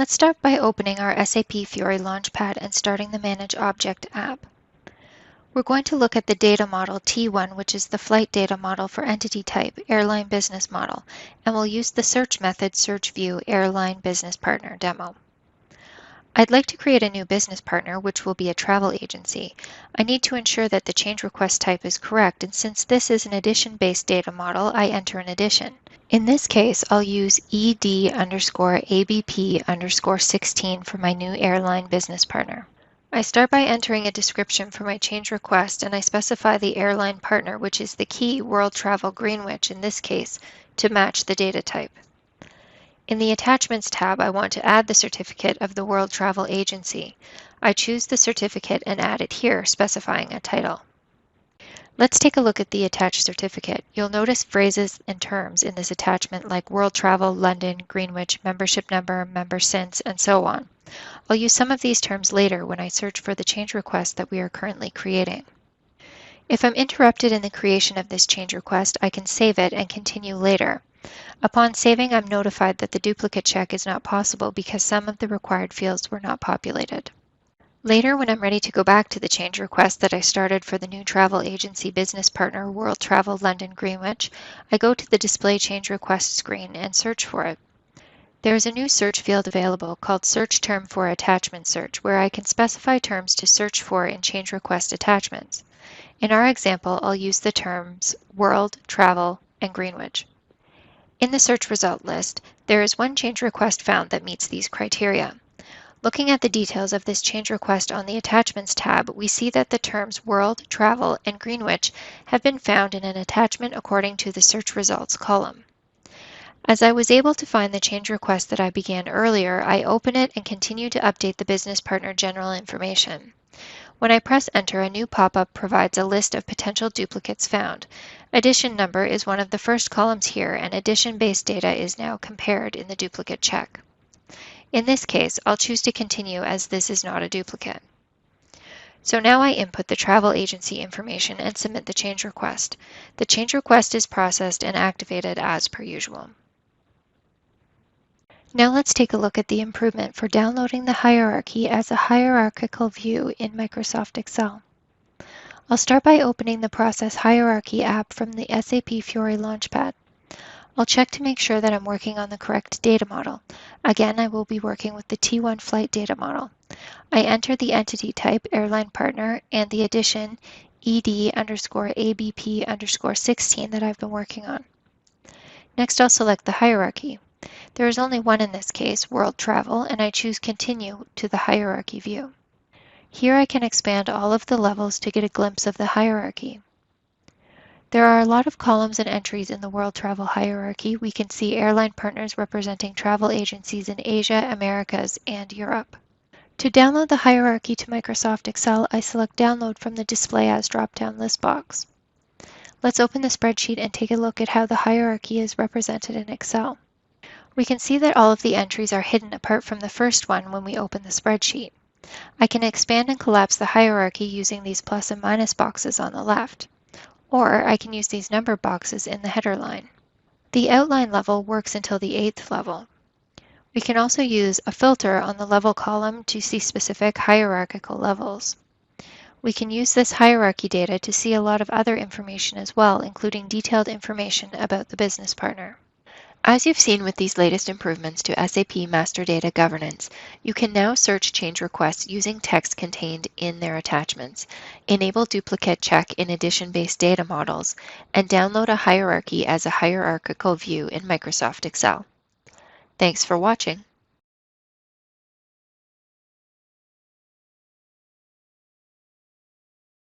Let's start by opening our SAP Fiori Launchpad and starting the Manage Object app. We're going to look at the data model T1, which is the flight data model for entity type, Airline Business Model, and we'll use the search method Search View Airline Business Partner demo. I'd like to create a new business partner, which will be a travel agency. I need to ensure that the change request type is correct, and since this is an addition-based data model, I enter an addition. In this case, I'll use ED_ABP_16 for my new airline business partner. I start by entering a description for my change request, and I specify the airline partner, which is the key World Travel Greenwich in this case, to match the data type. In the Attachments tab, I want to add the certificate of the World Travel Agency. I choose the certificate and add it here, specifying a title. Let's take a look at the attached certificate. You'll notice phrases and terms in this attachment like World Travel, London, Greenwich, membership number, member since, and so on. I'll use some of these terms later when I search for the change request that we are currently creating. If I'm interrupted in the creation of this change request, I can save it and continue later. Upon saving, I'm notified that the duplicate check is not possible because some of the required fields were not populated. Later, when I'm ready to go back to the change request that I started for the new travel agency business partner, World Travel London Greenwich, I go to the Display Change Request screen and search for it. There is a new search field available called Search Term for Attachment Search, where I can specify terms to search for in change request attachments. In our example, I'll use the terms World, Travel, and Greenwich. In the search result list, there is one change request found that meets these criteria. Looking at the details of this change request on the Attachments tab, we see that the terms World, Travel, and Greenwich have been found in an attachment according to the search results column. As I was able to find the change request that I began earlier, I open it and continue to update the business partner general information. When I press Enter, a new pop-up provides a list of potential duplicates found. Edition number is one of the first columns here, and edition-based data is now compared in the duplicate check. In this case, I'll choose to continue as this is not a duplicate. So now I input the travel agency information and submit the change request. The change request is processed and activated as per usual. Now let's take a look at the improvement for downloading the hierarchy as a hierarchical view in Microsoft Excel. I'll start by opening the Process Hierarchy app from the SAP Fiori Launchpad. I'll check to make sure that I'm working on the correct data model. Again, I will be working with the T1 flight data model. I enter the entity type, airline partner, and the addition ED_ABP_16 that I've been working on. Next, I'll select the hierarchy. There is only one in this case, World Travel, and I choose Continue to the Hierarchy view. Here I can expand all of the levels to get a glimpse of the hierarchy. There are a lot of columns and entries in the World Travel hierarchy. We can see airline partners representing travel agencies in Asia, Americas, and Europe. To download the hierarchy to Microsoft Excel, I select Download from the Display As drop-down list box. Let's open the spreadsheet and take a look at how the hierarchy is represented in Excel. We can see that all of the entries are hidden apart from the first one when we open the spreadsheet. I can expand and collapse the hierarchy using these plus and minus boxes on the left, or I can use these number boxes in the header line. The outline level works until the 8th level. We can also use a filter on the level column to see specific hierarchical levels. We can use this hierarchy data to see a lot of other information as well, including detailed information about the business partner. As you've seen with these latest improvements to SAP Master Data Governance, you can now search change requests using text contained in their attachments, enable duplicate check in edition-based data models, and download a hierarchy as a hierarchical view in Microsoft Excel. Thanks for watching.